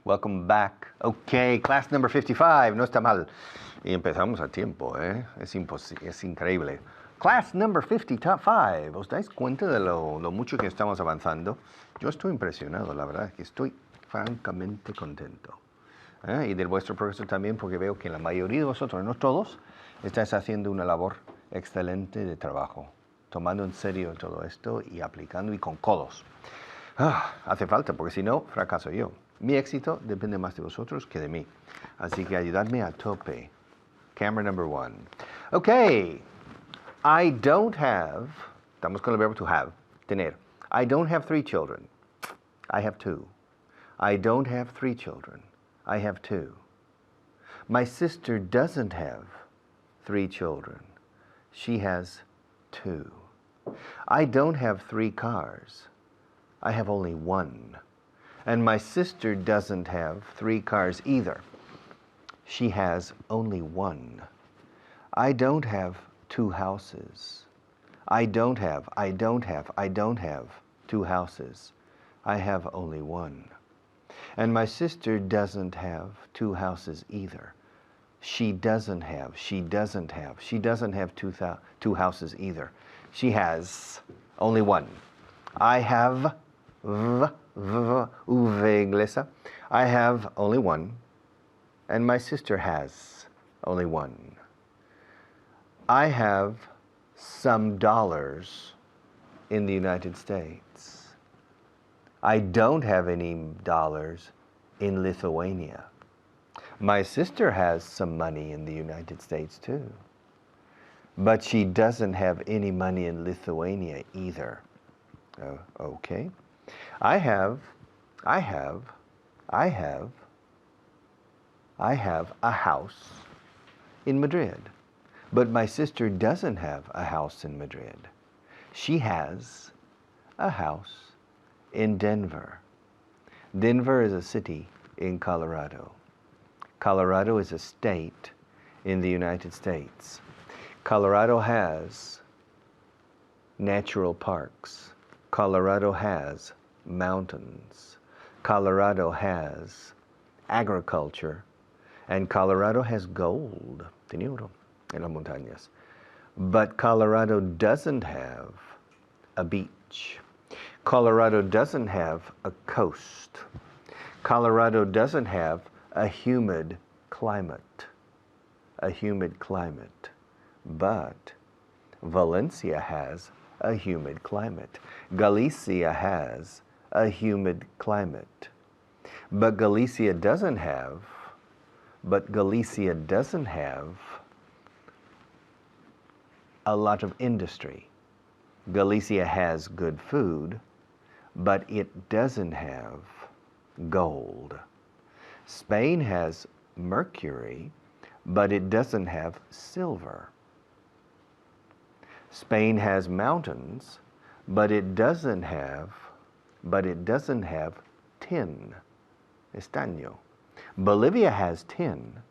Welcome back. Okay, class number 55. No está mal. Y empezamos a tiempo, ¿eh? Es increíble. Class number 50, top 5. ¿Os dais cuenta de lo mucho que estamos avanzando? Yo estoy impresionado, la verdad, que estoy francamente contento. Y del vuestro progreso también, porque veo que la mayoría de vosotros, no todos, estáis haciendo una labor excelente de trabajo, tomando en serio todo esto y aplicando y con codos. Hace falta, porque si no, fracaso yo. Mi éxito depende más de vosotros que de mí. Así que ayudadme a tope. Camera number 1. Okay. I don't have, estamos con el verbo to have, tener. I don't have 3 children. I have 2. I don't have 3 children. I have 2. My sister doesn't have 3 children. She has 2. I don't have 3 cars. I have only 1. And my sister doesn't have 3 cars either. She has only 1. I don't have 2 houses. I don't have 2 houses. I have only 1. And my sister doesn't have 2 houses either. She doesn't have 2 houses either. She has only 1. I have inglesa. I have only 1, and my sister has only 1. I have some dollars in the United States. I don't have any dollars in Lithuania. My sister has some money in the United States too, but she doesn't have any money in Lithuania either. Okay. I have a house in Madrid, but my sister doesn't have a house in Madrid. She has a house in Denver. Denver is a city in Colorado. Colorado is a state in the United States. Colorado has natural parks. Colorado has mountains. Colorado has agriculture. And Colorado has gold, tenuro, en las montañas. But Colorado doesn't have a beach. Colorado doesn't have a coast. Colorado doesn't have a humid climate. But Valencia has a humid climate. Galicia has a humid climate. But Galicia doesn't have a lot of industry. Galicia has good food, but it doesn't have gold. Spain has mercury, but it doesn't have silver. Spain has mountains, but it doesn't have tin, estaño. Bolivia has tin,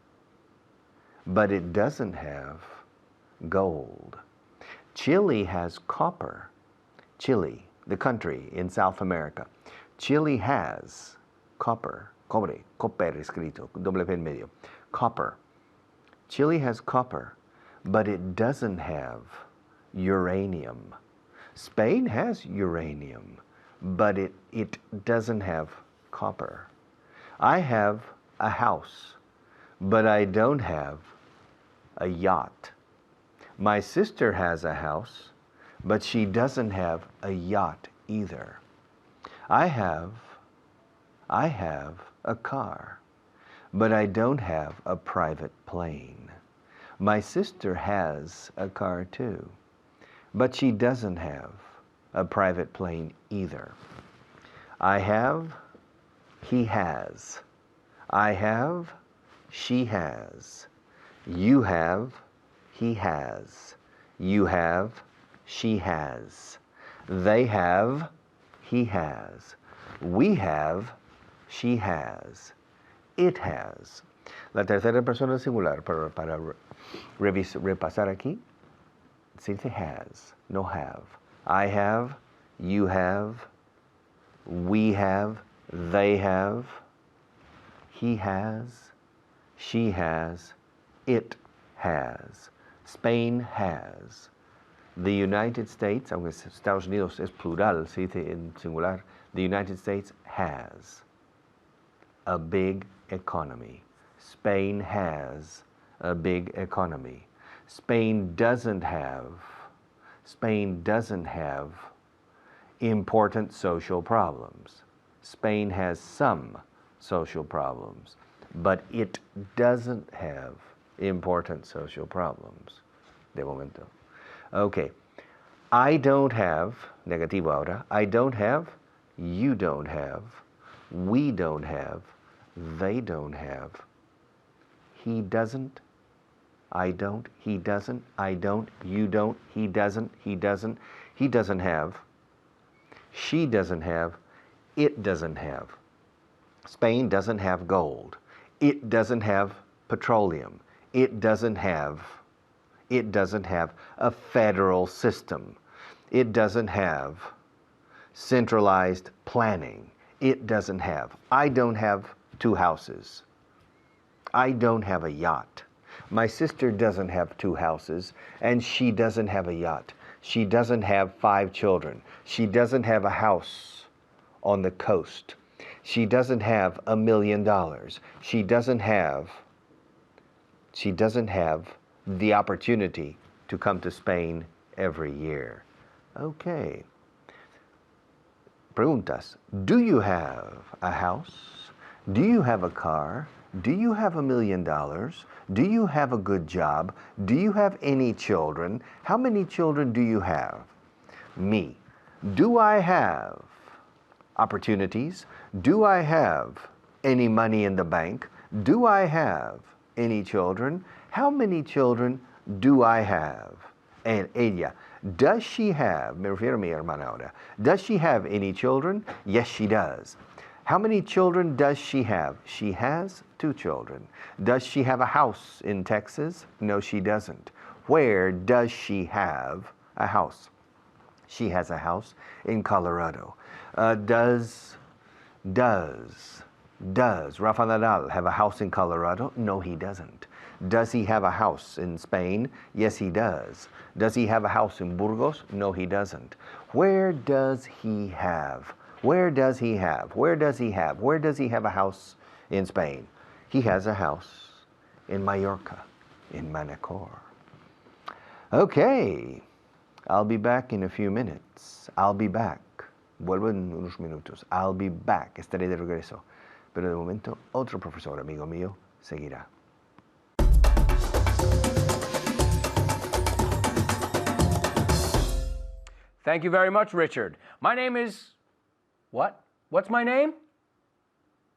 but it doesn't have gold. Chile has copper. Chile, the country in South America. Chile has copper, cobre escrito, doble P en medio, copper. Chile has copper, but it doesn't have uranium. Spain has uranium, but it doesn't have copper. I have a house, but I don't have a yacht. My sister has a house, but she doesn't have a yacht either. I have a car, but I don't have a private plane. My sister has a car too, but she doesn't have a private plane either. I have, he has. I have, she has. You have, he has. You have, she has. They have, he has. We have, she has. It has. La tercera persona singular para repasar aquí, se dice has, no have. I have, you have, we have, they have, He has, she has, it has. Spain has. The United States, aunque Estados Unidos es plural, se dice en singular, the United States has a big economy. Spain has a big economy. Spain doesn't have important social problems. Spain has some social problems, but it doesn't have important social problems. De momento. Okay. I don't have, negativo ahora, I don't have, you don't have, we don't have, they don't have, he doesn't, I don't, he doesn't, I don't, you don't, he doesn't have, she doesn't have, it doesn't have. Spain doesn't have gold. It doesn't have petroleum. It doesn't have a federal system. It doesn't have centralized planning. It doesn't have. I don't have 2 houses. I don't have a yacht. My sister doesn't have 2 houses, and she doesn't have a yacht. She doesn't have 5 children. She doesn't have a house on the coast. She doesn't have $1 million. She doesn't have the opportunity to come to Spain every year. Okay. Preguntas. Do you have a house? Do you have a car? Do you have $1 million? Do you have a good job? Do you have any children? How many children do you have? Me. Do I have opportunities? Do I have any money in the bank? Do I have any children? How many children do I have? And ella, does she have, me refiero a mi hermana ahora, does she have any children? Yes, she does. How many children does she have? She has 2 children. Does she have a house in Texas? No, she doesn't. Where does she have a house? She has a house in Colorado. Does Rafa Nadal have a house in Colorado? No, he doesn't. Does he have a house in Spain? Yes, he does. Does he have a house in Burgos? No, he doesn't. Where does he have? Where does he have? Where does he have? Where does he have a house in Spain? He has a house in Mallorca, in Manacor. Okay, I'll be back in a few minutes. I'll be back. Vuelvo en unos minutos. I'll be back. Estaré de regreso. Pero de momento, otro profesor amigo mío seguirá. Thank you very much, Richard. My name is... What? What's my name?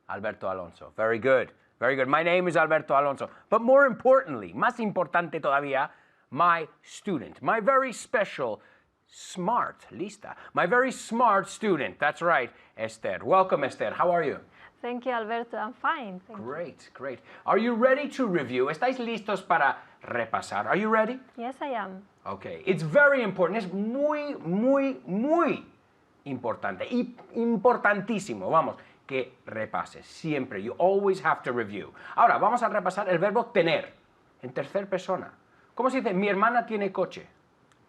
Alberto Alonso. Very good. Very good. My name is Alberto Alonso. But more importantly, más importante todavía, my student, my very special, smart, lista, my very smart student. That's right, Esther. Welcome, Esther. How are you? Thank you, Alberto. I'm fine. Thank you. Great, great. Are you ready to review? ¿Estáis listos para repasar? Are you ready? Yes, I am. Okay. It's very important. Es muy, muy, muy importante. Y importantísimo. Vamos, que repases. Siempre. You always have to review. Ahora, vamos a repasar el verbo tener. En tercera persona. ¿Cómo se dice? Mi hermana tiene coche.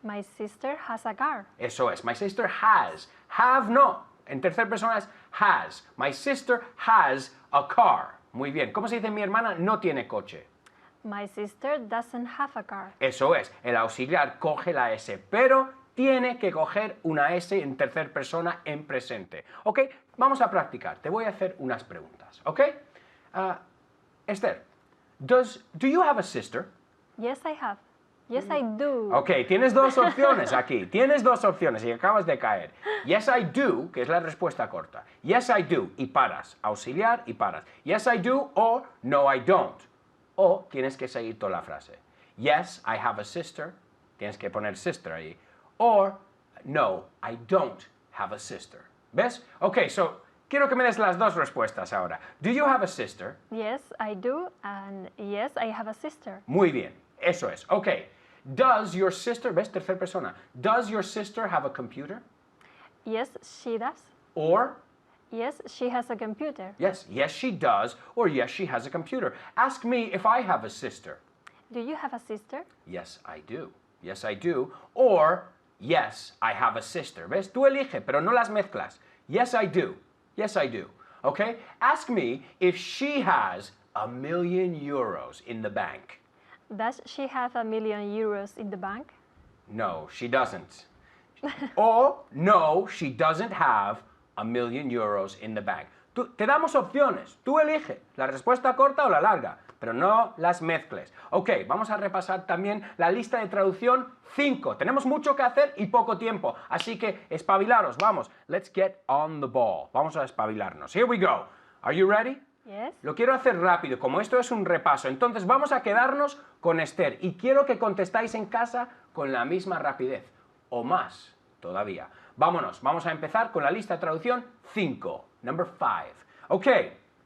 My sister has a car. Eso es. My sister has. Have no. En tercera persona es has. My sister has a car. Muy bien. ¿Cómo se dice? Mi hermana no tiene coche. My sister doesn't have a car. Eso es. El auxiliar coge la S, pero tiene que coger una S en tercera persona en presente. ¿Ok? Vamos a practicar. Te voy a hacer unas preguntas. ¿Ok? Esther, do you have a sister? Yes, I have. Yes, I do. Ok, tienes 2 opciones aquí. Tienes 2 opciones y acabas de caer. Yes, I do, que es la respuesta corta. Yes, I do, y paras. Auxiliar y paras. Yes, I do, o no, I don't. O tienes que seguir toda la frase. Yes, I have a sister. Tienes que poner sister ahí. Or, no, I don't have a sister. ¿Ves? Ok, so, quiero que me des las 2 respuestas ahora. Do you have a sister? Yes, I do. And yes, I have a sister. Muy bien, eso es. Ok. Does your sister, ¿ves? Tercera persona. Does your sister have a computer? Yes, she does. Or, Yes, she has a computer. Yes, yes she does, or yes she has a computer. Ask me if I have a sister. Do you have a sister? Yes, I do. Yes, I do. Or, yes, I have a sister. ¿Ves? Tú elige, pero no las mezclas. Yes, I do. Yes, I do. Okay? Ask me if she has €1,000,000 in the bank. Does she have €1,000,000 in the bank? No, she doesn't. Or, no, she doesn't have €1,000,000 in the bank. Te damos opciones. Tú elige la respuesta corta o la larga, pero no las mezcles. Ok, vamos a repasar también la lista de traducción 5. Tenemos mucho que hacer y poco tiempo, así que espabilaros, vamos. Let's get on the ball. Vamos a espabilarnos. Here we go. Are you ready? Yes. Lo quiero hacer rápido, como esto es un repaso. Entonces vamos a quedarnos con Esther y quiero que contestáis en casa con la misma rapidez, o más todavía. Vámonos, vamos a empezar con la lista de traducción 5. Number 5. Ok,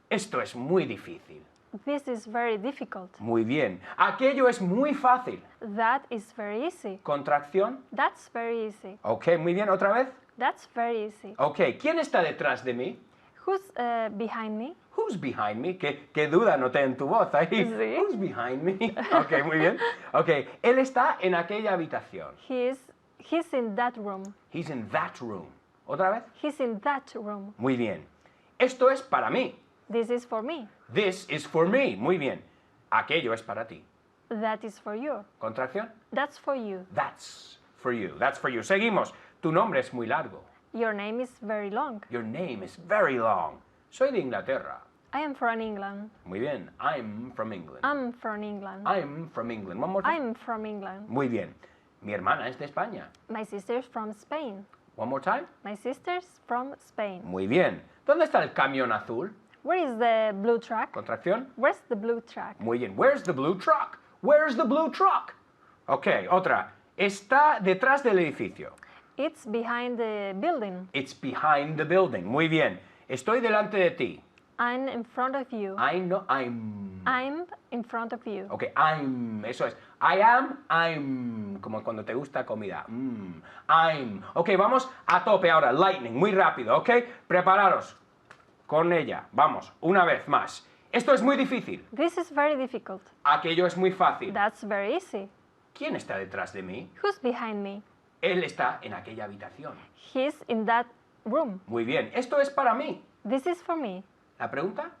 esto es muy difícil. This is very difficult. Muy bien. Aquello es muy fácil. That is very easy. Contracción. That's very easy. Ok, muy bien. ¿Otra vez? That's very easy. Ok, ¿quién está detrás de mí? Who's behind me? Who's behind me? ¿Qué duda noté en tu voz ahí? Sí. Who's behind me? Ok, muy bien. Ok, él está en aquella habitación. He's in that room. He's in that room. ¿Otra vez? He's in that room. Muy bien. Esto es para mí. This is for me. This is for me. Muy bien. Aquello es para ti. That is for you. Contracción. That's for you. That's for you. That's for you. Seguimos. Tu nombre es muy largo. Your name is very long. Your name is very long. Soy de Inglaterra. I am from England. Muy bien. I'm from England. I'm from England. I'm from England. One more time. I'm from England. Muy bien. Mi hermana es de España. My sister's from Spain. One more time. My sister's from Spain. Muy bien. ¿Dónde está el camión azul? Where is the blue truck? Contracción. Where's the blue truck? Muy bien. Where's the blue truck? Where's the blue truck? Ok, otra. Está detrás del edificio. It's behind the building. It's behind the building. Muy bien. Estoy delante de ti. I'm in front of you. I'm. I'm in front of you. Ok, I'm. Eso es. I am, I'm. Como cuando te gusta comida. I'm. Ok, vamos a tope ahora. Lightning, muy rápido, ok. Prepararos con ella. Vamos, una vez más. Esto es muy difícil. This is very difficult. Aquello es muy fácil. That's very easy. ¿Quién está detrás de mí? Who's behind me? Él está en aquella habitación. He's in that room. Muy bien. Esto es para mí. This is for me. ¿La pregunta?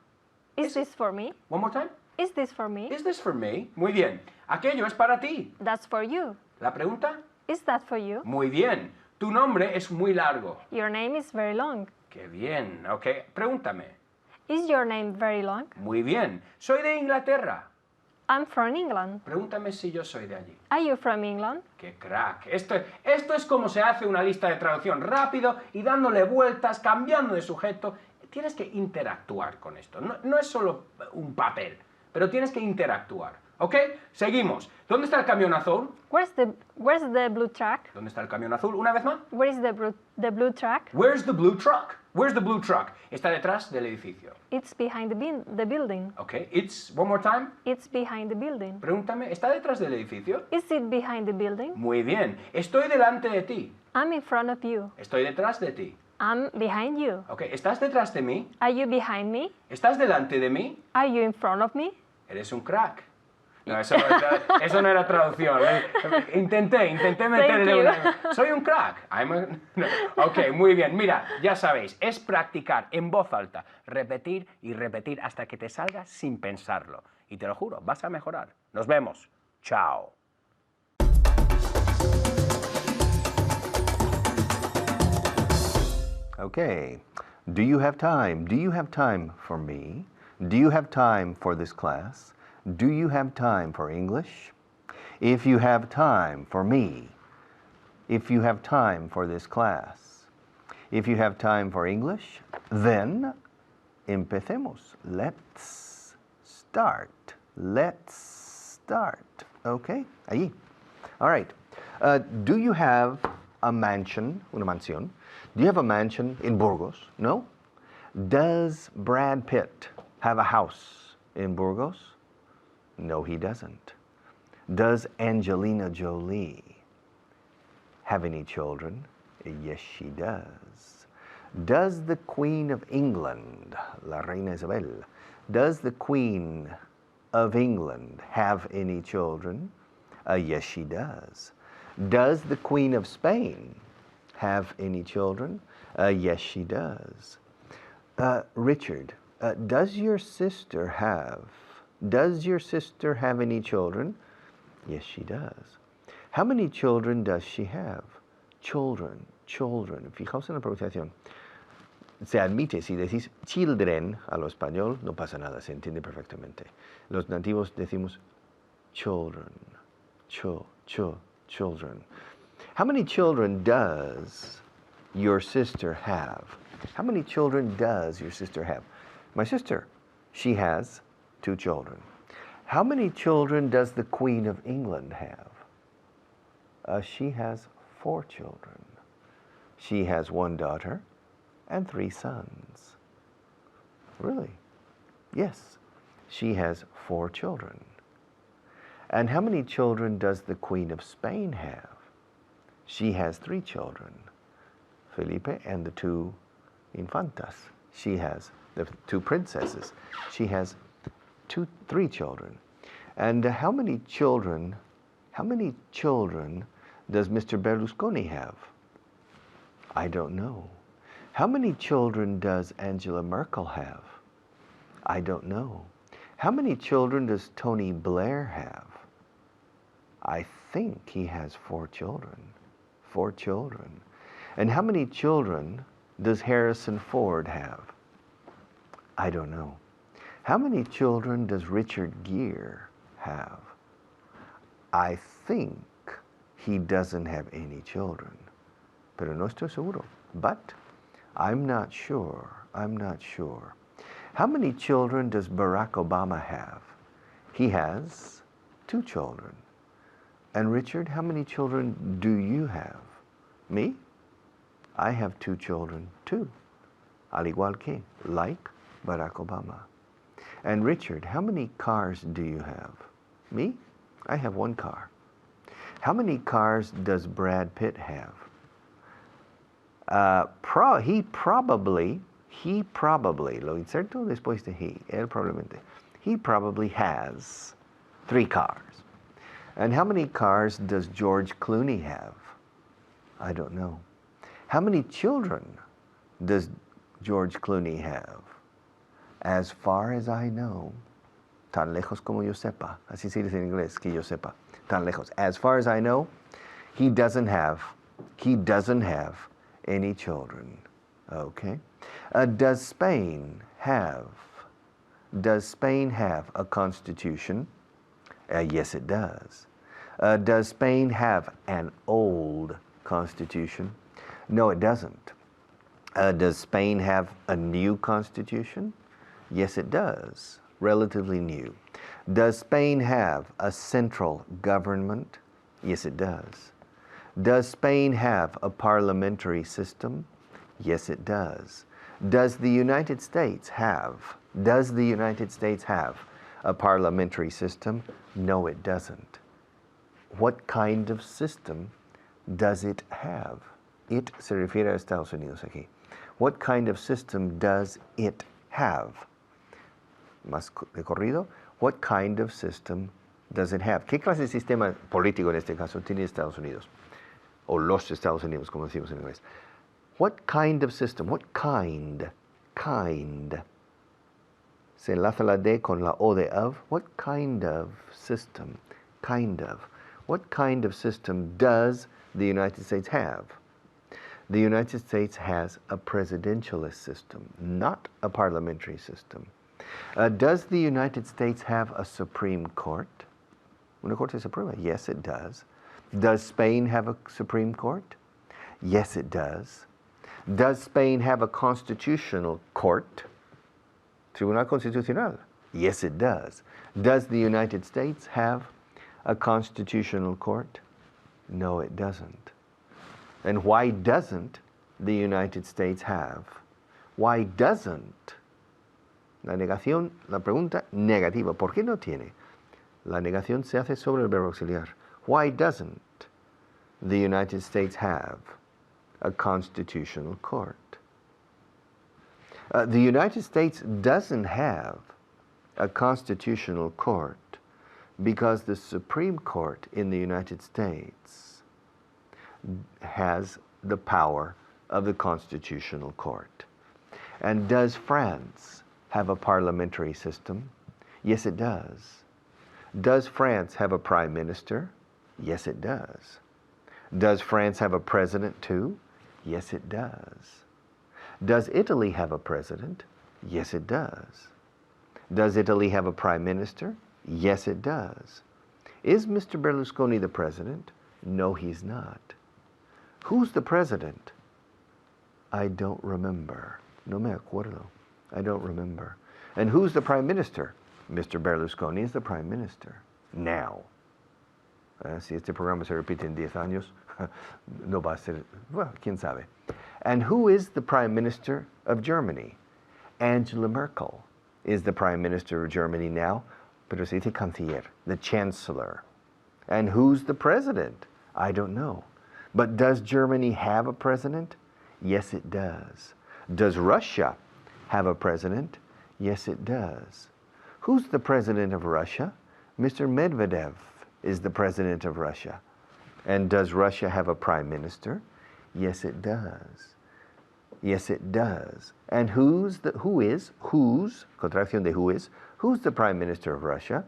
Is this for me? One more time. Is this for me? Is this for me? Muy bien. Aquello es para ti. That's for you. ¿La pregunta? Is that for you? Muy bien. Tu nombre es muy largo. Your name is very long. Qué bien. Ok. Pregúntame. Is your name very long? Muy bien. Soy de Inglaterra. I'm from England. Pregúntame si yo soy de allí. Are you from England? ¡Qué crack! Esto es como se hace una lista de traducción rápido y dándole vueltas, cambiando de sujeto. Tienes que interactuar con esto. No es solo un papel, pero tienes que interactuar. ¿Ok? Seguimos. ¿Dónde está el camión azul? Where's the blue truck? ¿Dónde está el camión azul? Una vez más. Where is the blue truck? Where's the blue truck? Where's the blue truck? Está detrás del edificio. It's behind the building. ¿Ok? It's, one more time. It's behind the building. Pregúntame, ¿está detrás del edificio? Is it behind the building? Muy bien. Estoy delante de ti. I'm in front of you. Estoy detrás de ti. I'm behind you. Ok, ¿estás detrás de mí? Are you behind me? ¿Estás delante de mí? Are you in front of me? Eres un crack. No, eso no era traducción. Intenté meterle you. una... Soy un crack. No. Ok, muy bien. Mira, ya sabéis, es practicar en voz alta, repetir y repetir hasta que te salga sin pensarlo. Y te lo juro, vas a mejorar. Nos vemos. Chao. Okay. Do you have time? Do you have time for me? Do you have time for this class? Do you have time for English? If you have time for me, if you have time for this class, if you have time for English, then empecemos. Let's start. Let's start. Okay? Allí. All right. Do you have a mansion, una mansión? Do you have a mansion in Burgos? No? Does Brad Pitt have a house in Burgos? No, he doesn't. Does Angelina Jolie have any children? Yes, she does. Does the Queen of England, la Reina Isabel, does the Queen of England have any children? Yes, she does. Does the Queen of Spain have any children? Yes, she does. Richard, does your sister have any children? Yes, she does. How many children does she have? Children. Fijaos en la pronunciación. Se admite, si decís children a lo español, no pasa nada, se entiende perfectamente. Los nativos decimos children. Children. How many children does your sister have? How many children does your sister have? My sister, she has 2 children. How many children does the Queen of England have? She has 4 children. She has 1 daughter and 3 sons. Really? Yes. She has 4 children. And how many children does the Queen of Spain have? She has 3 children. Felipe and the 2 infantas. She has the 2 princesses. She has 3 children. And how many children does Mr. Berlusconi have? I don't know. How many children does Angela Merkel have? I don't know. How many children does Tony Blair have? I think he has 4 children. 4 children. And how many children does Harrison Ford have? I don't know. How many children does Richard Gere have? I think he doesn't have any children. Pero no estoy seguro. But I'm not sure. How many children does Barack Obama have? He has 2 children. And Richard, how many children do you have? Me? I have 2 children too. Al igual que, like Barack Obama. And Richard, how many cars do you have? Me? I have 1 car. How many cars does Brad Pitt have? He probably, lo inserto después de él probablemente. He probably has 3 cars. And how many cars does George Clooney have? I don't know. How many children does George Clooney have? As far as I know, tan lejos como yo sepa, así se dice en inglés, que yo sepa, tan lejos. As far as I know, he doesn't have any children. Okay. Does Spain have a constitution? Yes, it does. Does Spain have an old constitution? No, it doesn't. Does Spain have a new constitution? Yes, it does. Relatively new. Does Spain have a central government? Yes, it does. Does Spain have a parliamentary system? Yes, it does. Does the United States have a parliamentary system? No, it doesn't. What kind of system does it have? It se refiere a Estados Unidos aquí. What kind of system does it have? Más de corrido. What kind of system does it have? ¿Qué clase de sistema político en este caso tiene Estados Unidos? O los Estados Unidos, como decimos en inglés. What kind of system? What kind? Se enlaza la D con la O de of. What kind of system? What kind of system does the United States have? The United States has a presidentialist system, not a parliamentary system. Does the United States have a Supreme Court? Una Corte Suprema? Yes, it does. Does Spain have a Supreme Court? Yes, it does. Does Spain have a constitutional court? Tribunal Constitucional? Yes, it does. Does the United States have a constitutional court? No, it doesn't. And why doesn't the United States have? Why doesn't? La negación, la pregunta negativa. ¿Por qué no tiene? La negación se hace sobre el verbo auxiliar. Why doesn't the United States have a constitutional court? The United States doesn't have a constitutional court because the Supreme Court in the United States has the power of the constitutional court. And does France have a parliamentary system? Yes, it does. Does France have a prime minister? Yes, it does. Does France have a president too? Yes, it does. Does Italy have a president? Yes, it does. Does Italy have a prime minister? Yes, it does. Is Mr. Berlusconi the president? No, he's not. Who's the president? I don't remember. No me acuerdo. I don't remember. And who's the prime minister? Mr. Berlusconi is the prime minister. Now. Si este programa se repite en 10 años, no va a ser, well, quién sabe. And who is the prime minister of Germany? Angela Merkel is the prime minister of Germany now, pero se dice canciller, the chancellor. And who's the president? I don't know. But does Germany have a president? Yes, it does. Does Russia have a president? Yes, it does. Who's the president of Russia? Mr. Medvedev is the president of Russia. And does Russia have a prime minister? Yes, it does. Yes, it does. And who's, contracción de who's the prime minister of Russia?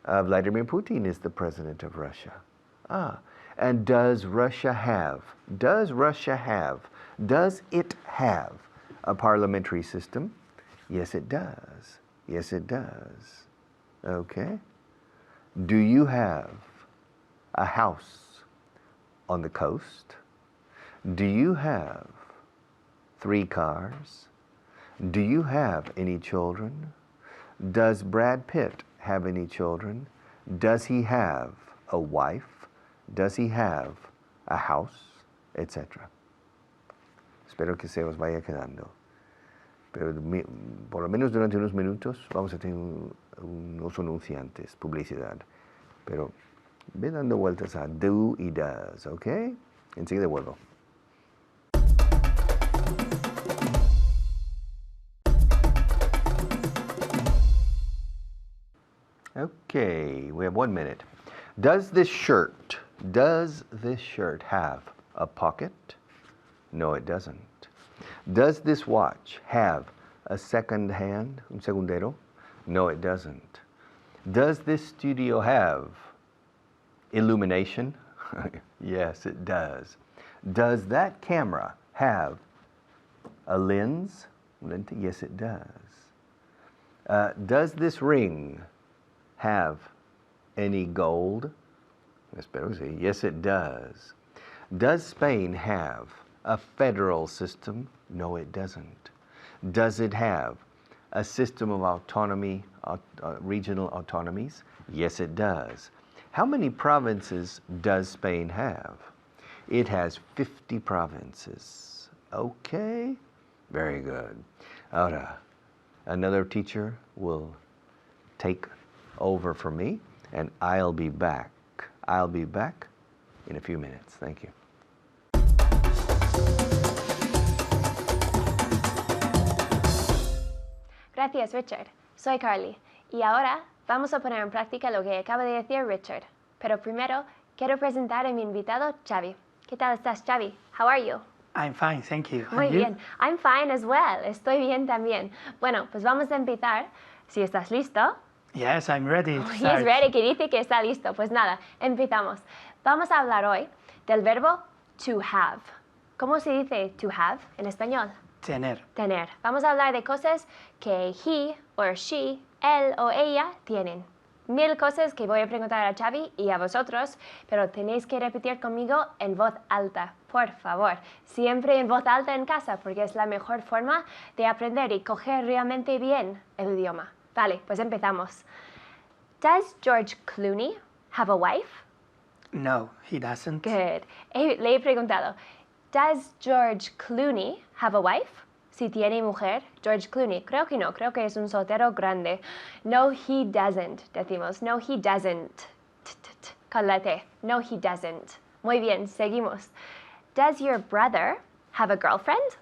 Vladimir Putin is the president of Russia. And does it have a parliamentary system? Yes, it does. Yes, it does. Okay. Do you have a house on the coast? Do you have 3 cars? Do you have any children? Does Brad Pitt have any children? Does he have a wife? Does he have a house? Etc. Espero que se os vaya quedando. Pero por lo menos durante unos minutos vamos a tener unos anunciantes, publicidad. Pero ve dando vueltas a do y does, ¿ok? Enseguida vuelvo. Okay, we have 1 minute. Does this shirt have a pocket? No, it doesn't. Does this watch have a second hand, un segundero? No, it doesn't. Does this studio have illumination? Yes, it does. Does that camera have a lens? Yes, it does. Does this ring have any gold? Espero que sí. Yes, it does. Does Spain have a federal system? No, it doesn't. Does it have a system of autonomy, regional autonomies? Yes, it does. How many provinces does Spain have? It has 50 provinces. Okay, very good. Ahora, another teacher will take over for me, and I'll be back. I'll be back in a few minutes. Thank you. Gracias, Richard. Soy Carly. Y ahora vamos a poner en práctica lo que acaba de decir Richard. Pero primero, quiero presentar a mi invitado, Xavi. ¿Qué tal estás, Xavi? How are you? I'm fine, thank you. Muy bien. I'm fine as well. Estoy bien también. Bueno, pues vamos a empezar. Si estás listo. Yes, I'm ready. He's ready, que dice que está listo. Pues nada, empezamos. Vamos a hablar hoy del verbo to have. ¿Cómo se dice to have en español? Tener. Tener. Vamos a hablar de cosas que he or she, él o ella tienen. 1000 cosas que voy a preguntar a Xavi y a vosotros, pero tenéis que repetir conmigo en voz alta, por favor. Siempre en voz alta en casa, porque es la mejor forma de aprender y coger realmente bien el idioma. Vale, pues empezamos. Does George Clooney have a wife? No, he doesn't. Good. Le he preguntado, does George Clooney have a wife? Si tiene mujer, George Clooney. Creo que no, creo que es un soltero grande. No, he doesn't, decimos. No, he doesn't. Con la T. No, he doesn't. Muy bien, seguimos. Does your brother have a girlfriend?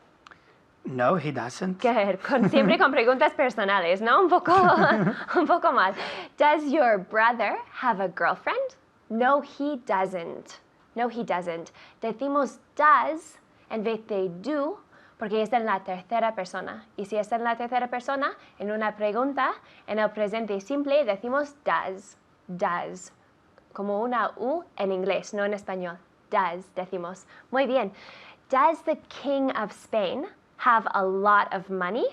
No, he doesn't. Siempre con preguntas personales, ¿no? Un poco mal. Does your brother have a girlfriend? No, he doesn't. No, he doesn't. Decimos does en vez de do porque está en la tercera persona. Y si está en la tercera persona, en una pregunta, en el presente simple decimos does. Does. Como una U en inglés, no en español. Does, decimos. Muy bien. Does the King of Spain have a lot of money?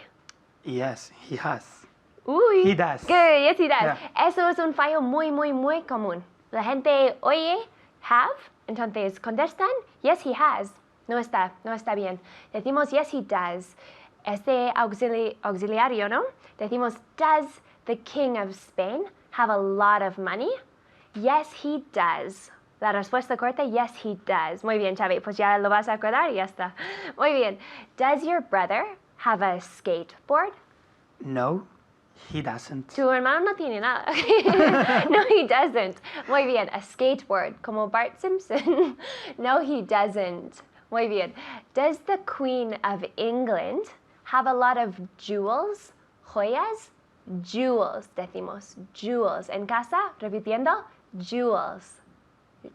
Yes, he has. Uy. He does. Good, yes, he does. Yeah. Eso es un fallo muy, muy, muy común. La gente oye have, entonces contestan, yes, he has. No está bien. Decimos, yes, he does. Este auxiliario, ¿no? Decimos, does the King of Spain have a lot of money? Yes, he does. La respuesta corta, yes, he does. Muy bien, Xavi, pues ya lo vas a acordar y ya está. Muy bien. Does your brother have a skateboard? No, he doesn't. Tu hermano no tiene nada. No, he doesn't. Muy bien, a skateboard, como Bart Simpson. No, he doesn't. Muy bien. Does the Queen of England have a lot of jewels? Joyas? Jewels, decimos. Jewels. En casa, repitiendo, jewels.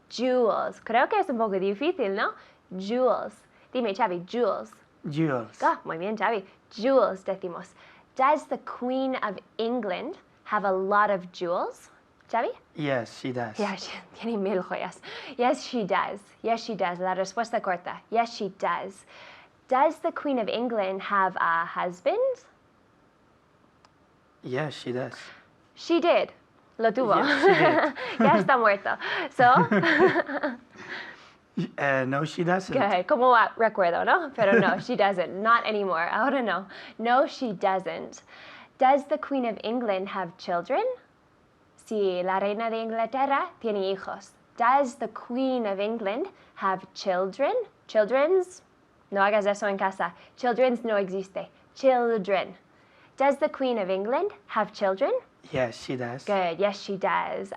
Jewels. Creo que es un poco difícil, ¿no? Jewels. Dime, Xavi, jewels. Jewels. Muy bien, Xavi. Jewels, decimos. Does the Queen of England have a lot of jewels? Xavi? Yes, she does. Yeah, tiene 1000 joyas. Yes, she does. Yes, she does. La respuesta corta. Yes, she does. Does the Queen of England have a husband? Yes, she does. She did. Lo tuvo. Yes, she did. Ya está muerto. So, No, she doesn't. okay, como recuerdo, ¿no? Pero no, she doesn't. Not anymore. Ahora no. No, she doesn't. Does the Queen of England have children? Si la reina de Inglaterra tiene hijos. Does the Queen of England have children? Children's? No hagas eso en casa. Children's no existe. Children. Does the Queen of England have children? Yes, she does. Good. Yes, she does.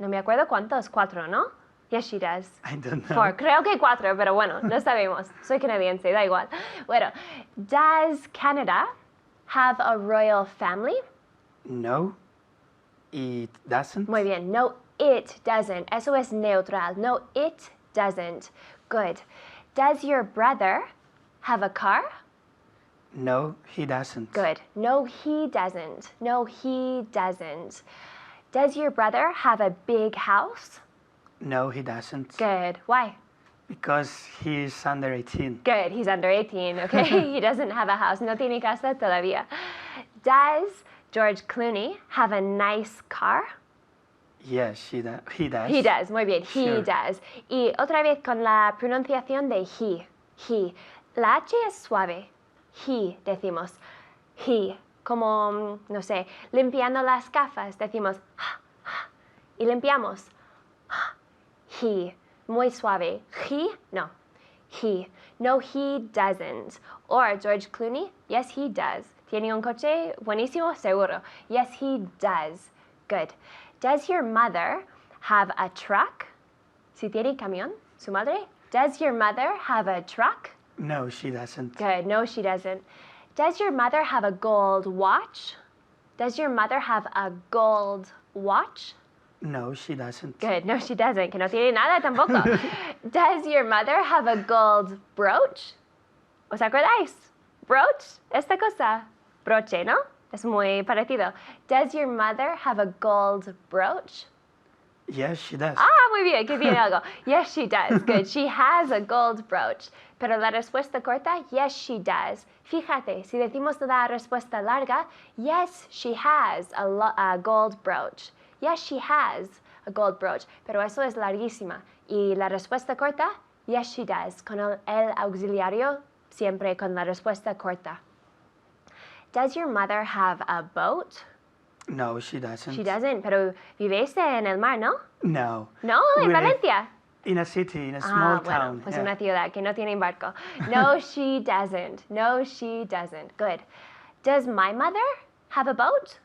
No me acuerdo cuántos. 4, ¿no? Yes, she does. I don't know. 4. Creo que 4, pero bueno, no sabemos. Soy canadiense, da igual. Bueno, does Canada have a royal family? No, it doesn't. Muy bien. No, it doesn't. Eso es neutral. No, it doesn't. Good. Does your brother have a car? No, he doesn't. Good. No, he doesn't. No, he doesn't. Does your brother have a big house? No, he doesn't. Good. Why? Because he's under 18. Good. He's under 18, okay? He doesn't have a house. No tiene casa todavía. Does George Clooney have a nice car? Yes, he does. He does. Muy bien. He Sure. does. Y otra vez con la pronunciación de he. He. La H es suave. He, decimos. He. Como, no sé, limpiando las gafas, decimos y limpiamos. He. Muy suave. He, no. He. No, he doesn't. Or George Clooney, yes, he does. ¿Tiene un coche buenísimo? Seguro. Yes, he does. Good. Does your mother have a truck? Si tiene camión, su madre. Does your mother have a truck? No, she doesn't. Good. No, she doesn't. Does your mother have a gold watch? Does your mother have a gold watch? No, she doesn't. Good. No, she doesn't. Que no tiene nada tampoco. Does your mother have a gold brooch? ¿Os acordáis? Brooch, esta cosa. Broche, ¿no? Es muy parecido. Does your mother have a gold brooch? Yes, she does. Ah, muy bien, que tiene algo. Yes, she does. Good. She has a gold brooch. Pero la respuesta corta, yes, she does. Fíjate, si decimos la respuesta larga, yes, she has a gold brooch. Yes, she has a gold brooch. Pero eso es larguísima. Y la respuesta corta, yes, she does. Con el auxiliario, siempre con la respuesta corta. Does your mother have a boat? No, she doesn't. She doesn't, pero vives en el mar, ¿no? No. No, en We're Valencia. In a city, in a small town. Pues yeah. una ciudad que no tiene barco. No, she doesn't. No, she doesn't. Good. Does my mother have a boat?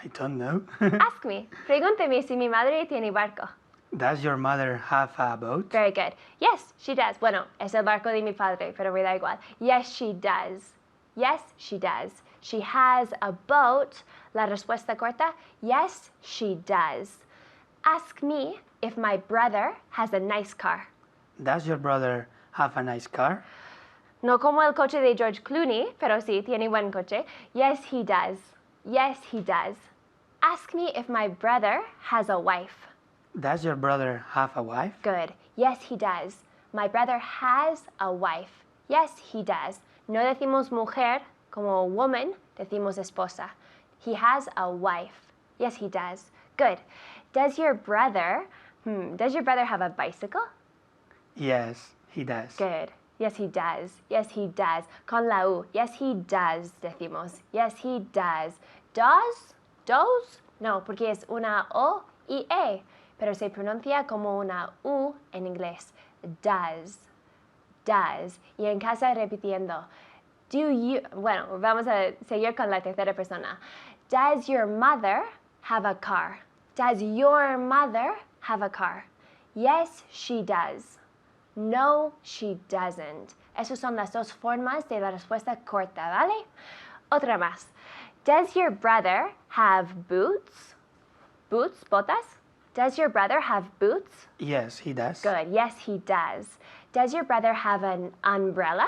I don't know. Ask me. Pregúnteme si mi madre tiene barco. Does your mother have a boat? Very good. Yes, she does. Bueno, es el barco de mi padre, pero me da igual. Yes, she does. Yes, she does. She has a boat. La respuesta corta, yes, she does. Ask me if my brother has a nice car. Does your brother have a nice car? No como el coche de George Clooney, pero sí, tiene buen coche. Yes, he does. Yes, he does. Ask me if my brother has a wife. Does your brother have a wife? Good. Yes, he does. My brother has a wife. Yes, he does. No decimos mujer como woman, decimos esposa. He has a wife. Yes, he does. Good. Does your brother have a bicycle? Yes, he does. Good. Yes, he does. Yes, he does. Con la U. Yes, he does, decimos. Yes, he does. Does? Does? No, porque es una O y E, pero se pronuncia como una U en inglés. Does. Does. Y en casa repitiendo. Do you... Bueno, vamos a seguir con la tercera persona. Does your mother have a car? Does your mother have a car? Yes, she does. No, she doesn't. Esas son las dos formas de la respuesta corta, ¿vale? Otra más. Does your brother have boots? Boots, botas? Does your brother have boots? Yes, he does. Good. Yes, he does. Does your brother have an umbrella?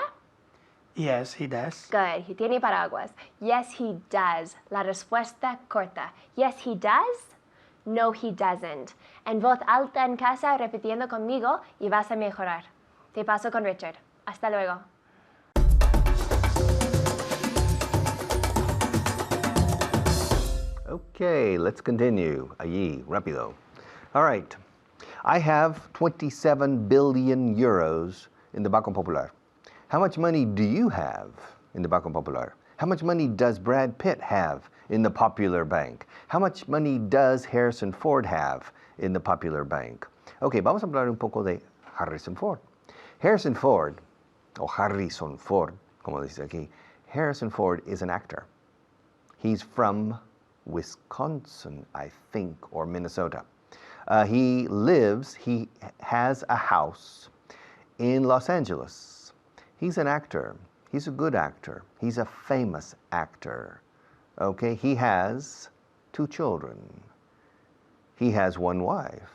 Yes, he does. Good. He tiene paraguas. Yes, he does. La respuesta corta. Yes, he does. No, he doesn't. En voz alta en casa, repitiendo conmigo y vas a mejorar. Te paso con Richard. Hasta luego. Okay, let's continue. Allí, rápido. All right. I have 27 billion euros in the Banco Popular. How much money do you have in the Banco Popular? How much money does Brad Pitt have in the Popular Bank? How much money does Harrison Ford have in the Popular Bank? Okay, vamos a hablar un poco de Harrison Ford. Harrison Ford, o Harrison Ford, como dice aquí, Harrison Ford is an actor. He's from Wisconsin, I think, or Minnesota. He has a house in Los Angeles. He's an actor. He's a good actor. He's a famous actor. Okay, he has 2 children. He has 1 wife.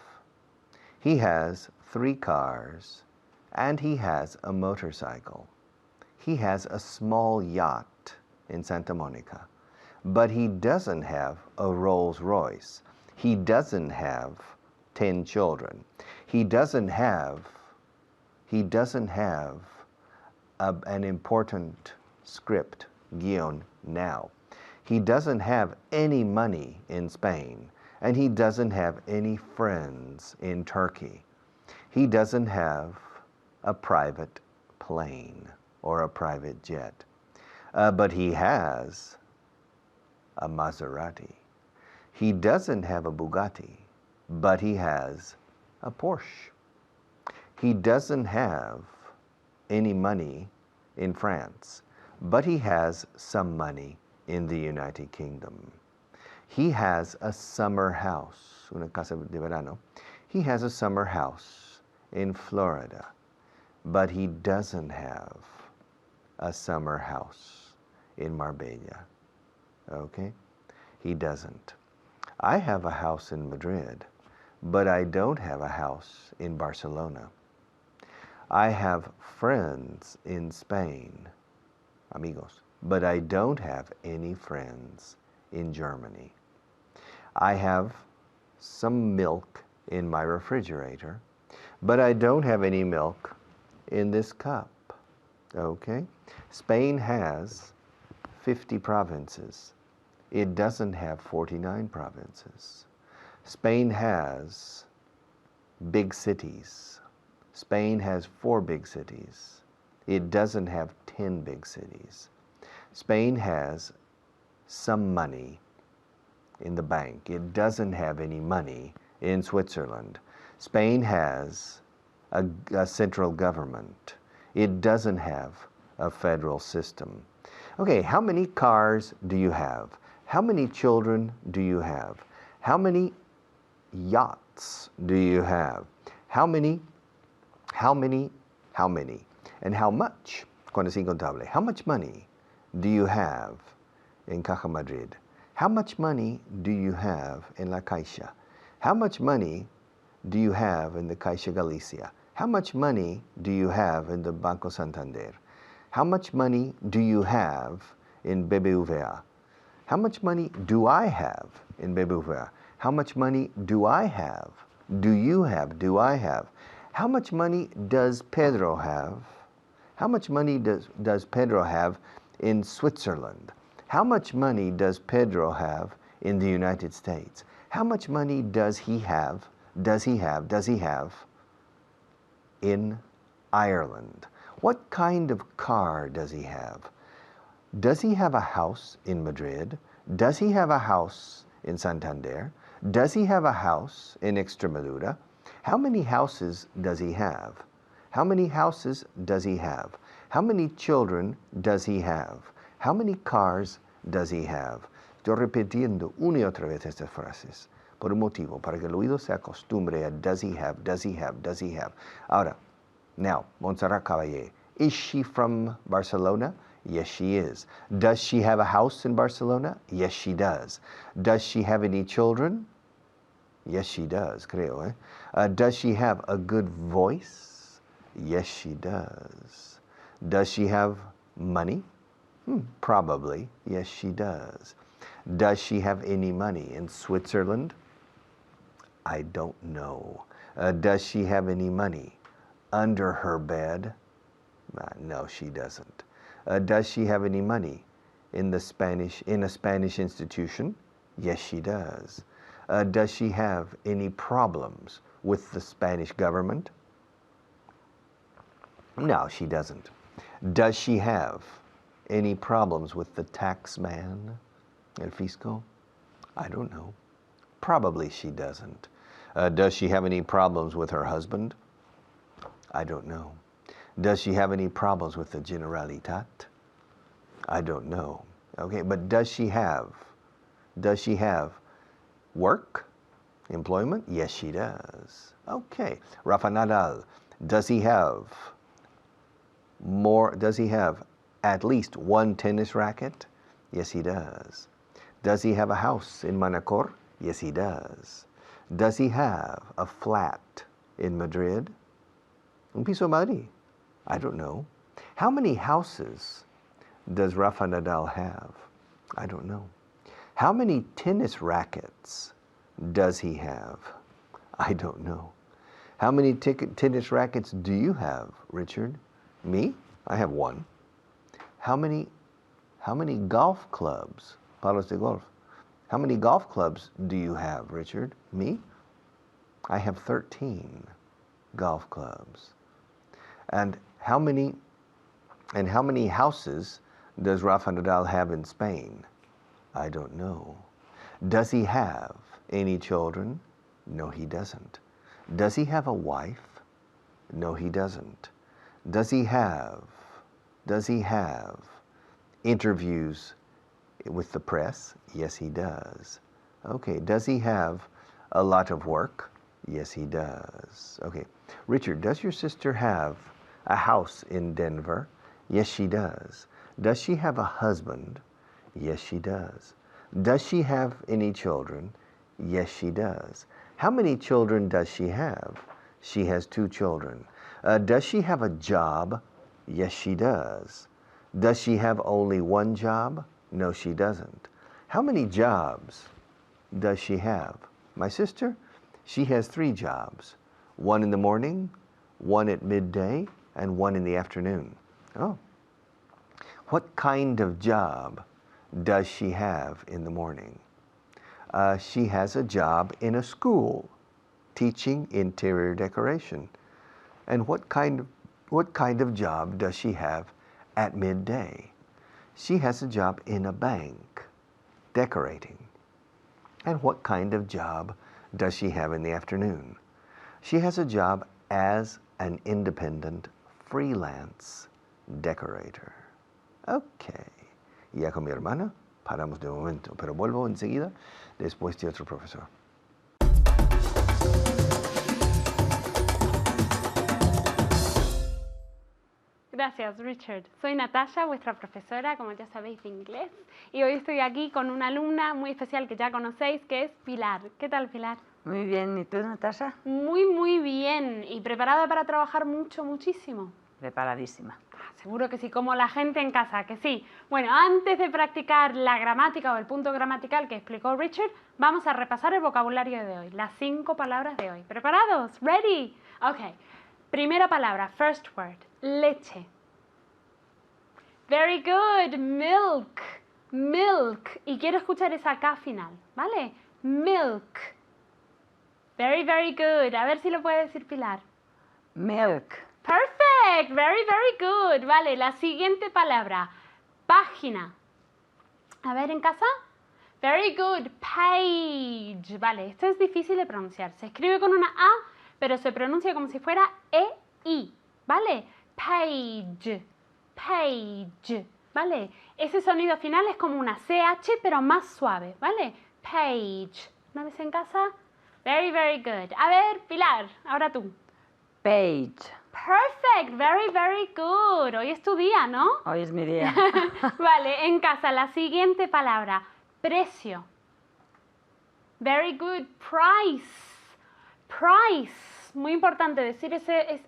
He has 3 cars. And he has a motorcycle. He has a small yacht in Santa Monica. But he doesn't have a Rolls Royce. He doesn't have 10 children. He doesn't have an important script, guion, now. He doesn't have any money in Spain, and he doesn't have any friends in Turkey. He doesn't have a private plane or a private jet, but he has a Maserati. He doesn't have a Bugatti, but he has a Porsche. He doesn't have any money in France, but he has some money in the United Kingdom. He has a summer house, una casa de verano. He has a summer house in Florida, but he doesn't have a summer house in Marbella. Okay? He doesn't. I have a house in Madrid, but I don't have a house in Barcelona. I have friends in Spain, amigos, but I don't have any friends in Germany. I have some milk in my refrigerator, but I don't have any milk in this cup. Okay? Spain has 50 provinces. It doesn't have 49 provinces. Spain has big cities. Spain has 4 big cities. It doesn't have 10 big cities. Spain has some money in the bank. It doesn't have any money in Switzerland. Spain has a central government. It doesn't have a federal system. Okay, how many cars do you have? How many children do you have? How many yachts cats do you have? How many, and how much, cuando es incontable. How much money do you have in Caja Madrid? How much money do you have in La Caixa? How much money do you have in the Caixa Galicia? How much money do you have in the Banco Santander? How much money do you have in BBVA? How much money do I have in BBVA? How much money do I have? Do you have? Do I have? How much money does Pedro have? How much money does Pedro have in Switzerland? How much money does Pedro have in the United States? How much money does he have? Does he have in Ireland? What kind of car does he have? Does he have a house in Madrid? Does he have a house in Santander? Does he have a house in Extremadura? How many houses does he have? How many houses does he have? How many children does he have? How many cars does he have? Estoy repitiendo una y otra vez estas frases por un motivo, para que el oído se acostumbre a does he have, does he have, does he have. Ahora, now, Montserrat Caballé, is she from Barcelona? Yes, she is. Does she have a house in Barcelona? Yes, she does. Does she have any children? Yes, she does, creo, does she have a good voice? Yes, she does. Does she have money? Probably. Yes, she does. Does she have any money in Switzerland? I don't know. Does she have any money under her bed? No, she doesn't. Does she have any money in a Spanish institution? Yes, she does. Does she have any problems with the Spanish government? No, she doesn't. Does she have any problems with the tax man, el fisco? I don't know. Probably she doesn't. Does she have any problems with her husband? I don't know. Does she have any problems with the Generalitat? I don't know. Okay, but does she have work, employment? Yes, she does. Okay, Rafa Nadal, does he have at least one tennis racket? Yes, he does. Does he have a house in Manacor? Yes, he does. Does he have a flat in Madrid? Un piso Madrid? I don't know. How many houses does Rafa Nadal have? I don't know. How many tennis rackets does he have? I don't know. How many tennis rackets do you have, Richard? Me? I have one. How many golf clubs, palos de golf? How many golf clubs do you have, Richard? Me? I have 13 golf clubs. And how many houses does Rafa Nadal have in Spain? I don't know. Does he have any children? No, he doesn't. Does he have a wife? No, he doesn't. Does he have interviews with the press? Yes, he does. Okay, does he have a lot of work? Yes, he does. Okay, Richard, does your sister have a house in Denver? Yes, she does. Does she have a husband? Yes, she does. Does she have any children? Yes, she does. How many children does she have? She has 2 children. Does she have a job? Yes, she does. Does she have only one job? No, she doesn't. How many jobs does she have? My sister? She has 3 jobs. One in the morning, one at midday, and one in the afternoon. Oh. What kind of job does she have in the morning? She has a job in a school, teaching interior decoration. And what kind of job does she have at midday? She has a job in a bank, decorating. And what kind of job does she have in the afternoon? She has a job as an independent freelance decorator. Ok. Y ya con mi hermana paramos de momento, pero vuelvo enseguida después de otro profesor. Gracias, Richard. Soy Natasha, vuestra profesora, como ya sabéis, de inglés. Y hoy estoy aquí con una alumna muy especial que ya conocéis, que es Pilar. ¿Qué tal, Pilar? Muy bien, ¿y tú, Natasha? Muy, muy bien. ¿Y preparada para trabajar mucho, muchísimo? Preparadísima. Seguro que sí, como la gente en casa, que sí. Bueno, antes de practicar la gramática o el punto gramatical que explicó Richard, vamos a repasar el vocabulario de hoy, las 5 palabras de hoy. ¿Preparados? ¿Ready? Ok. Primera palabra, first word, leche. Very good, milk, milk. Y quiero escuchar esa K final, ¿vale? Milk. Very, very good. A ver si lo puede decir Pilar. Milk. Perfect, very, very good. Vale, la siguiente palabra, página. A ver, en casa. Very good, page. Vale, esto es difícil de pronunciar. Se escribe con una A, pero se pronuncia como si fuera E-I. ¿Vale? Page, page. ¿Vale? Ese sonido final es como una CH, pero más suave. ¿Vale? Page. ¿Una vez en casa? Very, very good. A ver, Pilar, ahora tú. Page. Perfect, very, very good. Hoy es tu día, ¿no? Hoy es mi día. Vale, en casa, la siguiente palabra, precio. Very good, price. Price. Muy importante decir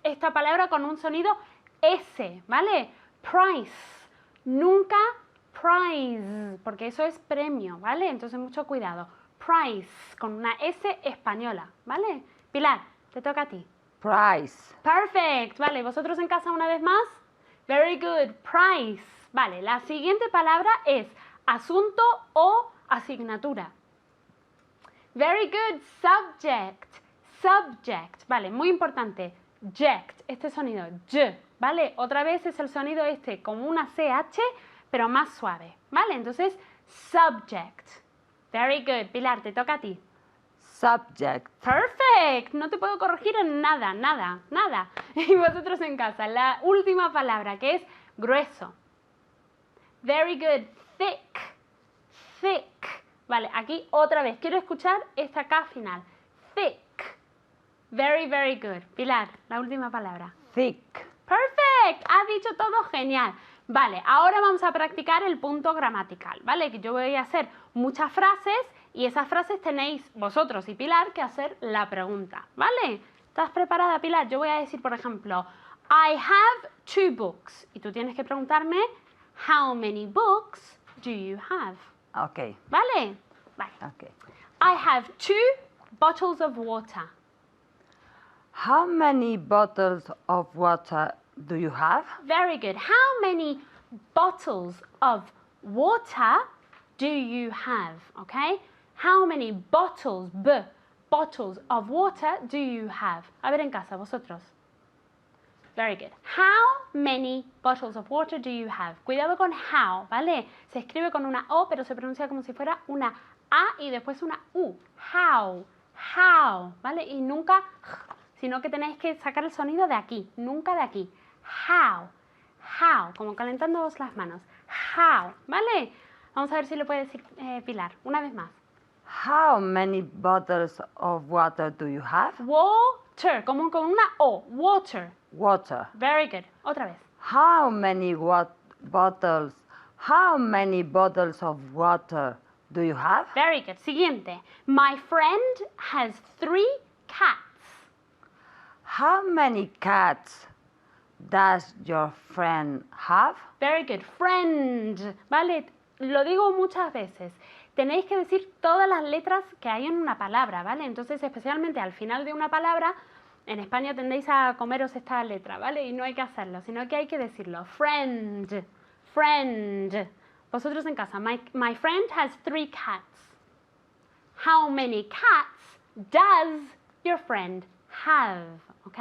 esta palabra con un sonido S, ¿vale? Price. Nunca prize, porque eso es premio, ¿vale? Entonces mucho cuidado. Price, con una S española, ¿vale? Pilar, te toca a ti. Price. Perfect. Vale, vosotros en casa una vez más. Very good. Price. Vale, la siguiente palabra es asunto o asignatura. Very good. Subject. Subject. Vale, muy importante. Ject. Este sonido. J. Vale, otra vez es el sonido este como una CH, pero más suave. Vale, entonces, subject. Very good. Pilar, te toca a ti. Subject. Perfect. No te puedo corregir en nada, nada, nada. Y vosotros en casa, la última palabra que es grueso. Very good. Thick. Thick. Vale, aquí otra vez. Quiero escuchar esta K final. Thick. Very, very good. Pilar, la última palabra. Thick. Perfect. Has dicho todo genial. Vale, ahora vamos a practicar el punto gramatical, ¿vale? Que yo voy a hacer muchas frases y esas frases tenéis vosotros y Pilar que hacer la pregunta, ¿vale? ¿Estás preparada, Pilar? Yo voy a decir, por ejemplo, I have 2 books. Y tú tienes que preguntarme, how many books do you have? Ok. ¿Vale? Vale. Ok. I have 2 bottles of water. How many bottles of water do you have? Very good. How many bottles of water do you have? Okay? How many bottles, bottles of water do you have? A ver en casa, vosotros. Very good. How many bottles of water do you have? Cuidado con how, ¿vale? Se escribe con una O, pero se pronuncia como si fuera una A y después una U. How, ¿vale? Y nunca, sino que tenéis que sacar el sonido de aquí, nunca de aquí. How, como calentándoos las manos. How, ¿vale? Vamos a ver si lo puede decir Pilar, una vez más. How many bottles of water do you have? Water, como con una O, water. Water. Very good. Otra vez. How many bottles of water do you have? Very good. Siguiente. My friend has 3 cats. How many cats does your friend have? Very good. Friend. Vale, lo digo muchas veces. Tenéis que decir todas las letras que hay en una palabra, ¿vale? Entonces, especialmente al final de una palabra, en España tendéis a comeros esta letra, ¿vale? Y no hay que hacerlo, sino que hay que decirlo. Friend. Friend. Vosotros en casa. My friend has 3 cats. How many cats does your friend have? ¿Ok?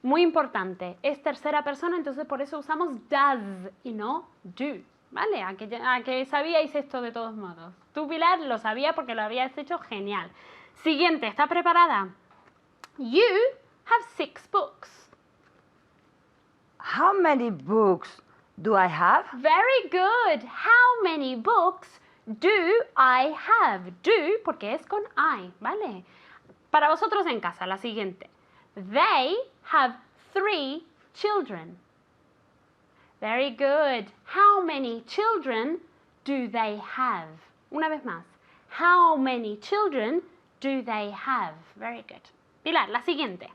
Muy importante. Es tercera persona, entonces por eso usamos does y no do. ¿Vale? ¿A que sabíais esto de todos modos? Tú, Pilar, lo sabía porque lo habías hecho genial. Siguiente, ¿está preparada? You have 6 books. How many books do I have? Very good. How many books do I have? Do, porque es con I, ¿vale? Para vosotros en casa, la siguiente. They have 3 children. Very good. How many children do they have? Una vez más. How many children do they have? Very good. Pilar, la siguiente.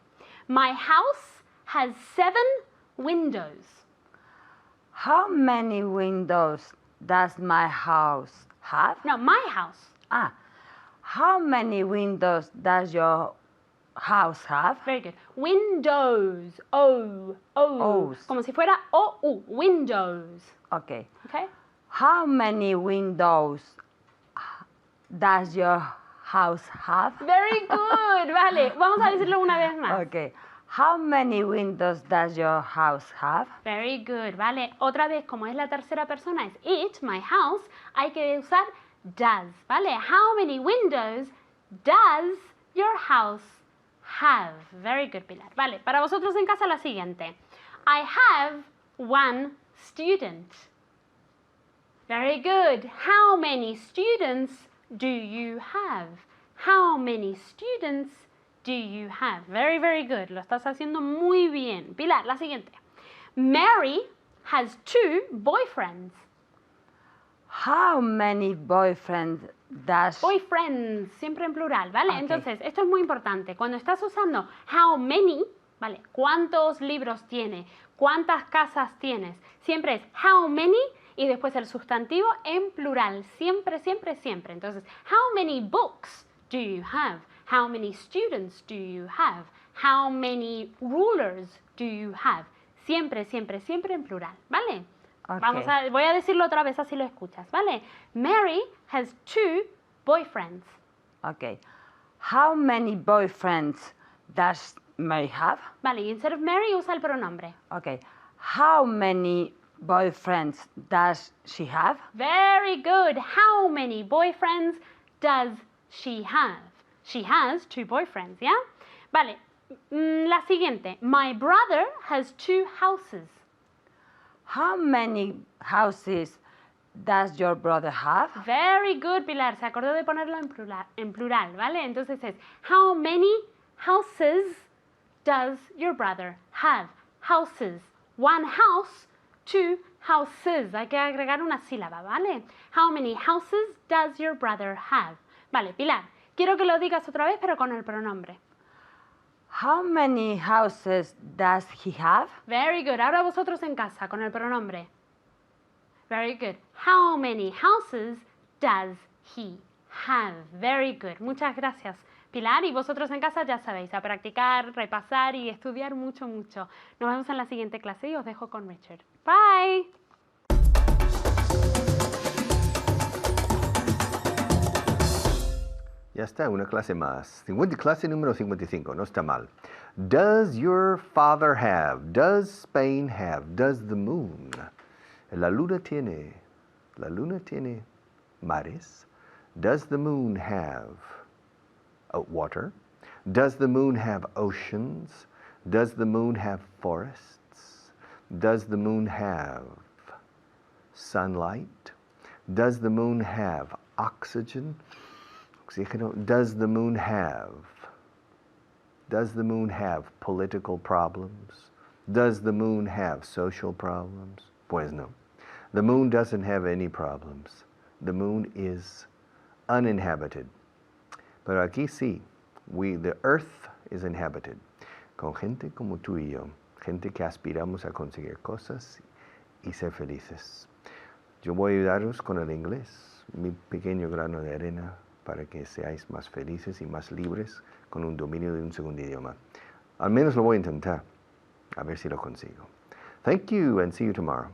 My house has 7 windows. How many windows does my house have? No, my house. Ah, how many windows does your house have? Very good. Windows. O. O's. Como si fuera O-U. Windows. Okay. Okay? How many windows does your house have? Very good. Vale, vamos a decirlo una vez más. Okay. How many windows does your house have? Very good. Vale, otra vez, como es la tercera persona, es it, my house, hay que usar does. Vale, how many windows does your house have? Very good, Pilar. Vale, para vosotros en casa la siguiente. I have 1 student. Very good. How many students do you have? How many students do you have? Very, very good. Lo estás haciendo muy bien. Pilar, la siguiente. Mary has 2 boyfriends. How many boyfriends does... Boyfriends, siempre en plural, ¿vale? Ok. Entonces, esto es muy importante. Cuando estás usando how many, ¿vale? ¿Cuántos libros tiene? ¿Cuántas casas tienes? Siempre es how many y después el sustantivo en plural. Siempre, siempre, siempre. Entonces, how many books do you have? How many students do you have? How many rulers do you have? Siempre, siempre, siempre en plural, ¿vale? Ok. Voy a decirlo otra vez así lo escuchas, ¿vale? Mary has 2 boyfriends. Okay. How many boyfriends does Mary have? Vale, y instead of Mary usa el pronombre. Okay. How many boyfriends does she have? Very good. How many boyfriends does she have? She has 2 boyfriends, ¿ya? Vale, la siguiente. My brother has 2 houses. How many houses does your brother have? Very good, Pilar. Se acordó de ponerlo en plural, ¿vale? Entonces es, how many houses does your brother have? Houses. 1 house, 2 houses. Hay que agregar una sílaba, ¿vale? How many houses does your brother have? Vale, Pilar, quiero que lo digas otra vez, pero con el pronombre. How many houses does he have? Very good. Ahora vosotros en casa, con el pronombre. Very good. How many houses does he have? Very good. Muchas gracias, Pilar. Y vosotros en casa ya sabéis, a practicar, repasar y estudiar mucho, mucho. Nos vemos en la siguiente clase y os dejo con Richard. Bye. Ya está, una clase más. Clase número 55, no está mal. Does your father have? Does Spain have? Does the moon? La luna tiene mares. Does the moon have water? Does the moon have oceans? Does the moon have forests? Does the moon have sunlight? Does the moon have oxygen? Oxígeno. Does the moon have political problems? Does the moon have social problems? Pues no. The moon doesn't have any problems. The moon is uninhabited. Pero aquí sí, the earth is inhabited. Con gente como tú y yo, gente que aspiramos a conseguir cosas y ser felices. Yo voy a ayudaros con el inglés, mi pequeño grano de arena, para que seáis más felices y más libres con un dominio de un segundo idioma. Al menos lo voy a intentar, a ver si lo consigo. Thank you and see you tomorrow.